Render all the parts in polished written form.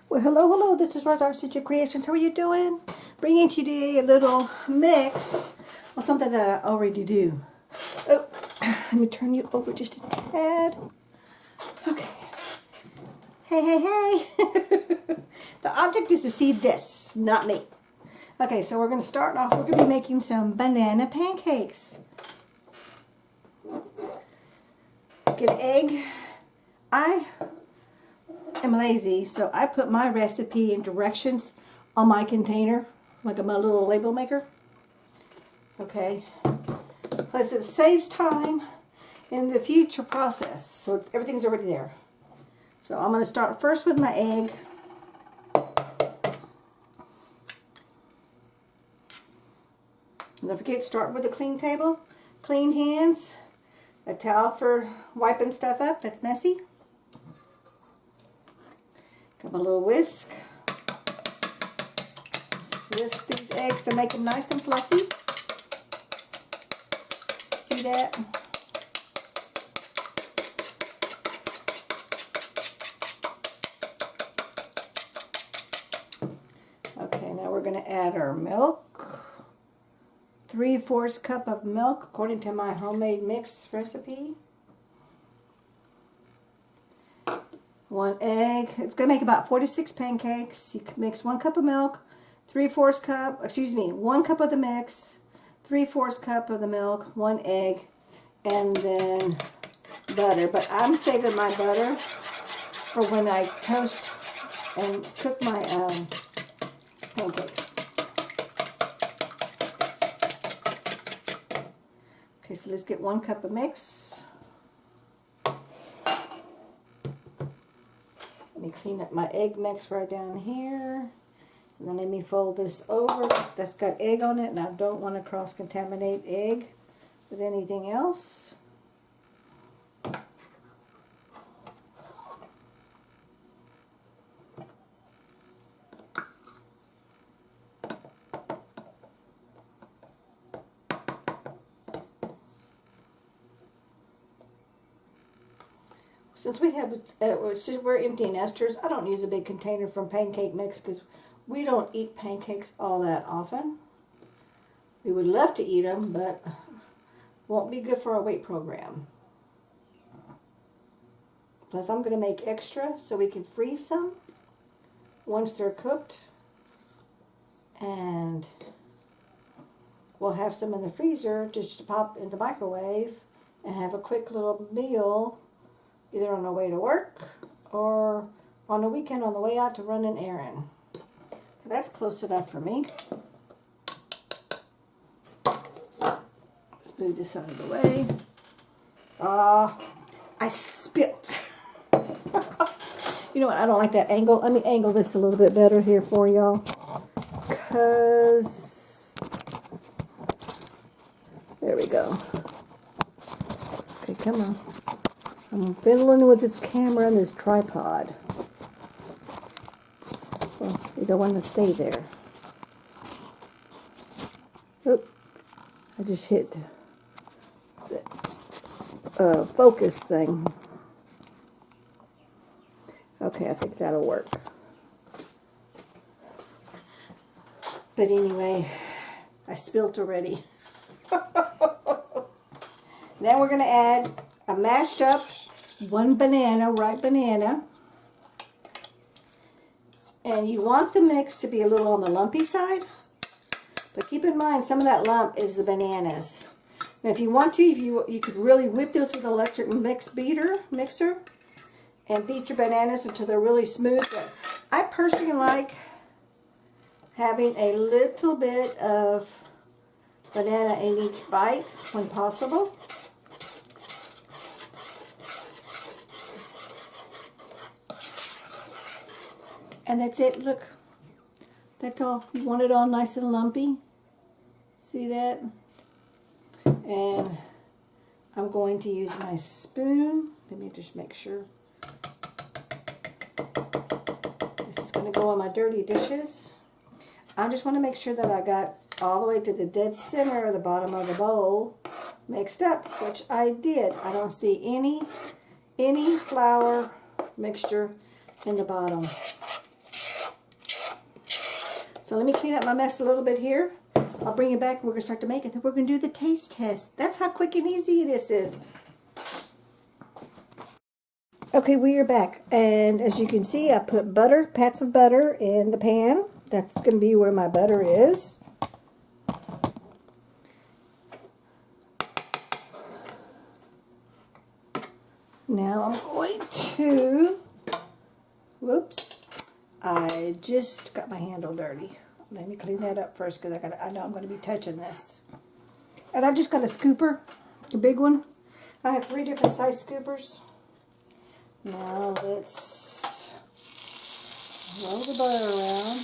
Well, hello, hello. This is Rosa Creations. How are you doing? Bringing to you today a little mix of something that I already do. Oh, let me turn you over just a tad. Okay. Hey, hey, hey. The object is to see this, not me. Okay, so we're going to start off. We're going to be making some banana pancakes. Get an egg. I am lazy, so I put my recipe and directions on my container, like my little label maker. Okay. Plus it saves time in the future process, so everything's already there. So I'm going to start first with my egg. Don't forget, start with a clean table, clean hands, a towel for wiping stuff up that's messy. Got my little whisk. Just whisk these eggs to make them nice and fluffy. See that? Okay, now we're going to add our milk. 3/4 cup of milk according to my homemade mix recipe. 1 egg. It's going to make about 46 pancakes. You can mix 1 cup of milk, 3/4 cup, 1 cup of the mix, 3/4 cup of the milk, 1 egg, and then butter. But I'm saving my butter for when I toast and cook my pancakes. Okay, so let's get 1 cup of mix. Let me clean up my egg mix right down here. And then let me fold this over. That's got egg on it, and I don't want to cross-contaminate egg with anything else. Since we're empty nesters, I don't use a big container from pancake mix because we don't eat pancakes all that often. We would love to eat them, but won't be good for our weight program. Plus, I'm going to make extra so we can freeze some once they're cooked. And we'll have some in the freezer just to pop in the microwave and have a quick little meal either on our way to work or on the weekend on the way out to run an errand. That's close enough for me. Let's move this out of the way. I spilt. You know what? I don't like that angle. Let me angle this a little bit better here for y'all. Because there we go. Okay, come on. I'm fiddling with this camera and this tripod. Well, you don't want to stay there. Oop. I just hit the focus thing. Okay, I think that'll work. But anyway, I spilt already. Now we're going to add a mashed up 1 banana, ripe banana. And you want the mix to be a little on the lumpy side. But keep in mind, some of that lump is the bananas. Now if you want to, you could really whip this with an electric mixer and beat your bananas until they're really smooth. But I personally like having a little bit of banana in each bite when possible. And that's it. Look, that's all. You want it all nice and lumpy. See that? And I'm going to use my spoon. Let me just make sure. This is going to go on my dirty dishes. I just want to make sure that I got all the way to the dead center of the bottom of the bowl mixed up, which I did. I don't see any flour mixture in the bottom. So let me clean up my mess a little bit here. I'll bring it back and we're going to start to make it. Then we're going to do the taste test. That's how quick and easy this is. Okay, we are back. And as you can see, I put butter, pats of butter in the pan. That's going to be where my butter is. Now I'm going to, whoops, I just got my handle dirty. Let me clean that up first because I know I'm going to be touching this. And I've just got a scooper, a big one. I have 3 different size scoopers. Now let's roll the butter around.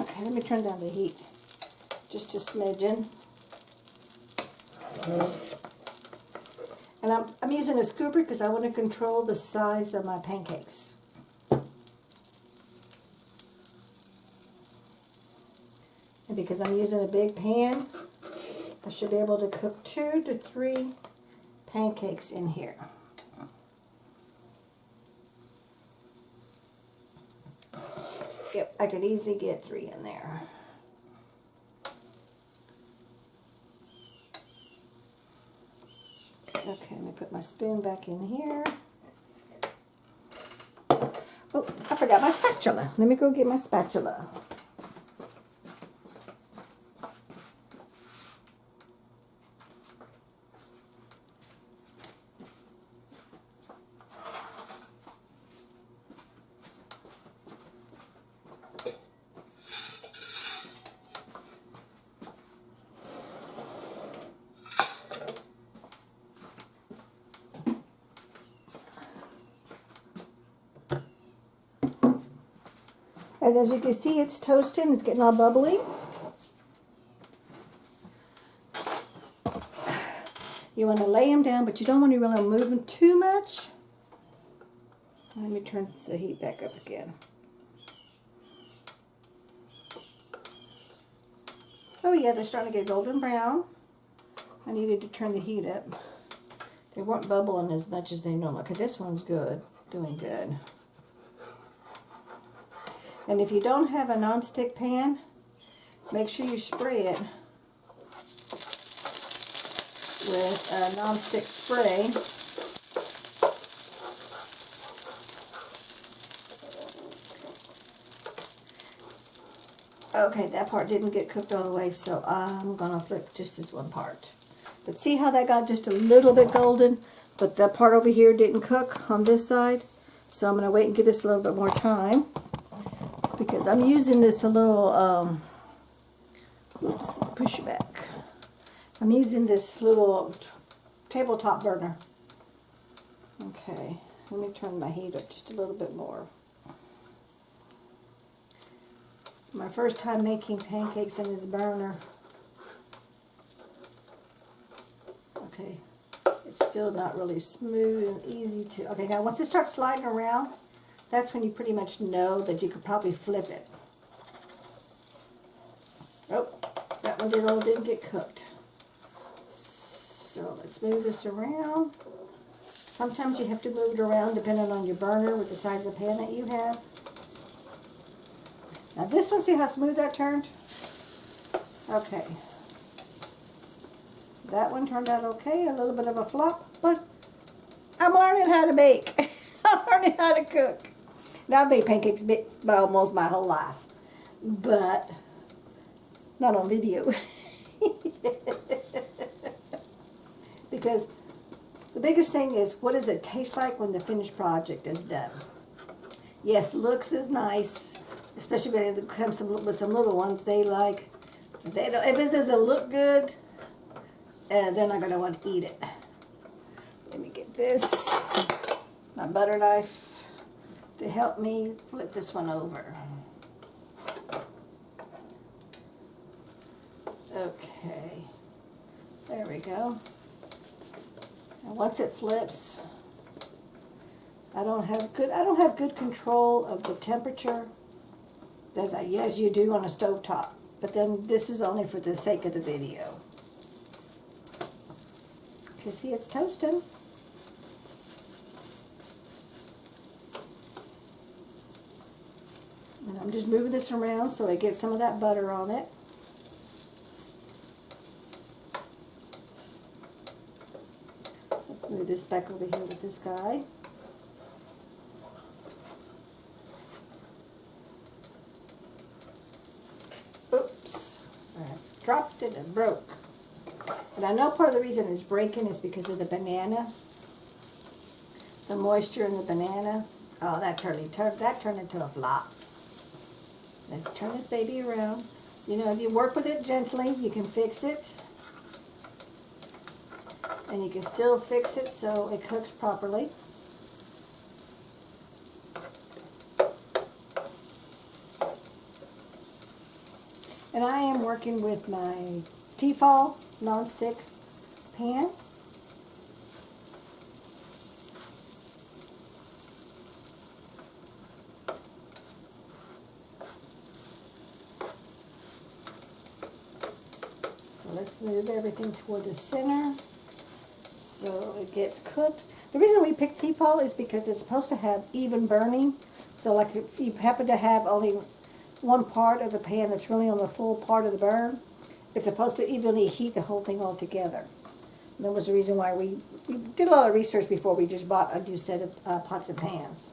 Okay, let me turn down the heat just a smidgen. And I'm using a scooper because I want to control the size of my pancakes. And because I'm using a big pan, I should be able to cook 2 to 3 pancakes in here. Yep, I could easily get 3 in there. Okay, let me put my spoon back in here. Oh, I forgot my spatula. Let me go get my spatula. And as you can see, it's toasting. It's getting all bubbly. You want to lay them down, but you don't want to really move them too much. Let me turn the heat back up again. Oh yeah, they're starting to get golden brown. I needed to turn the heat up. They weren't bubbling as much as they normally. Okay, this one's good. Doing good. And if you don't have a non-stick pan, make sure you spray it with a non-stick spray. Okay, that part didn't get cooked all the way, so I'm going to flip just this one part. But see how that got just a little bit golden, but that part over here didn't cook on this side. So I'm going to wait and give this a little bit more time. Because I'm using this a little, oops, push it back. I'm using this little tabletop burner. Okay, let me turn my heat up just a little bit more. My first time making pancakes in this burner. Okay, it's still not really smooth and easy to, okay, now once it starts sliding around, that's when you pretty much know that you could probably flip it. Oh, that one didn't get cooked. So let's move this around. Sometimes you have to move it around depending on your burner with the size of pan that you have. Now this one, see how smooth that turned? Okay. That one turned out okay, a little bit of a flop, but I'm learning how to bake. I'm learning how to cook. Now I've made pancakes almost my whole life, but not on video. Because the biggest thing is, what does it taste like when the finished project is done? Yes, looks is nice, especially when it comes with some little ones. They like, if it doesn't look good, they're not going to want to eat it. Let me get this, my butter knife, to help me flip this one over. Okay, there we go. And once it flips, I don't have good control of the temperature as you do on a stovetop. But then this is only for the sake of the video. Okay, see, it's toasting. I'm just moving this around so I get some of that butter on it. Let's move this back over here with this guy. Oops, I dropped it and broke. And I know part of the reason it's breaking is because of the banana. The moisture in the banana. Oh, that turned into a flop. Let's turn this baby around. You know, if you work with it gently, you can fix it. And you can still fix it so it cooks properly. And I am working with my Tefal non-stick pan. So let's move everything toward the center so it gets cooked. The reason we picked Tefal is because it's supposed to have even burning. So like if you happen to have only one part of the pan that's really on the full part of the burn, it's supposed to evenly heat the whole thing all together. And that was the reason why we did a lot of research before we just bought a new set of pots and pans.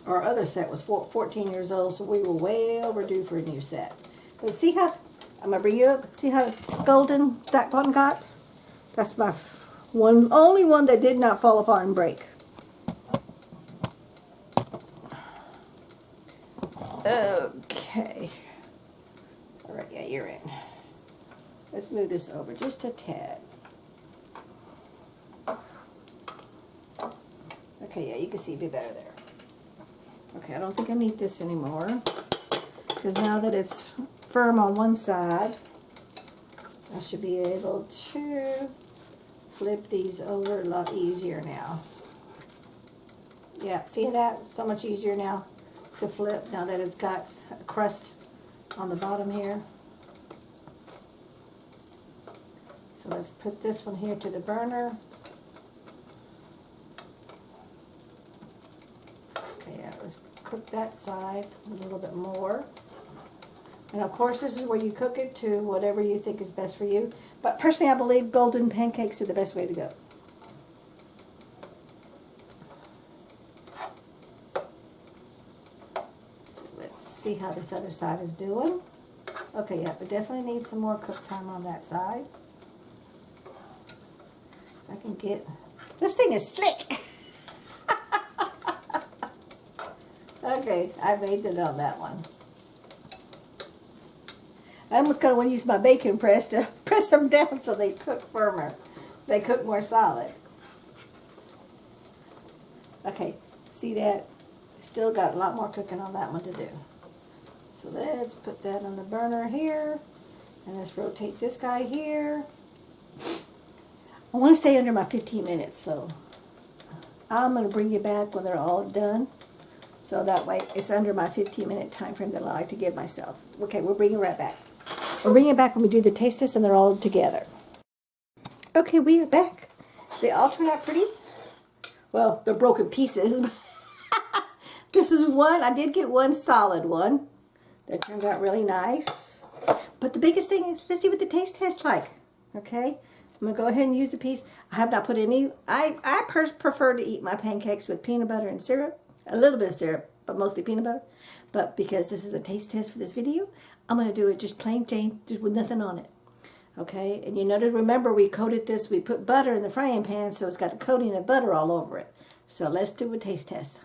Our other set was 14 years old, so we were way overdue for a new set. But see how, I'm going to bring you up, see how it's golden that one got? That's my only one that did not fall apart and break. Okay. All right, yeah, you're in. Let's move this over just a tad. Okay, yeah, you can see a bit better there. Okay, I don't think I need this anymore, because now that it's firm on one side, I should be able to flip these over a lot easier now. Yeah, see that? So much easier now to flip now that it's got a crust on the bottom here. So let's put this one here to the burner. Okay, yeah, let's cook that side a little bit more. And of course this is where you cook it to whatever you think is best for you. But personally I believe golden pancakes are the best way to go. See how this other side is doing. Okay, yeah, but definitely need some more cook time on that side. I can get, this thing is slick. Okay, I made it on that one. I almost kind of want to use my bacon press to press them down so they cook firmer. They cook more solid. Okay, see that? Still got a lot more cooking on that one to do. So let's put that on the burner here, and let's rotate this guy here. I want to stay under my 15 minutes, so I'm going to bring you back when they're all done. So that way it's under my 15-minute time frame that I like to give myself. Okay, we'll bring it right back. We'll bring it back when we do the taste test and they're all together. Okay, we are back. They all turned out pretty. Well, they're broken pieces. This is one, I did get one solid one. That turned out really nice. But the biggest thing is, let's see what the taste tastes like. Okay? I'm going to go ahead and use the piece. I have not put any, I prefer to eat my pancakes with peanut butter and syrup. A little bit of syrup, but mostly peanut butter. But because this is a taste test for this video, I'm going to do it just plain Jane, just with nothing on it. Okay? And you notice, remember we coated this, we put butter in the frying pan, so it's got the coating of butter all over it. So let's do a taste test.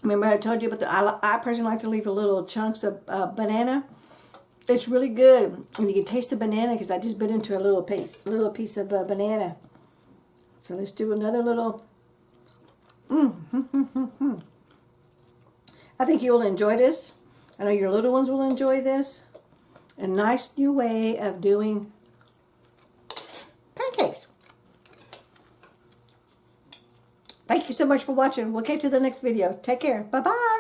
Remember I told you about I personally like to leave a little chunks of banana. It's really good when you can taste the banana, because I just bit into a little piece of banana. So let's do another little. I think you'll enjoy this. I know your little ones will enjoy this. A nice new way of doing pancakes. Thank you so much for watching. We'll catch you in the next video. Take care. Bye-bye.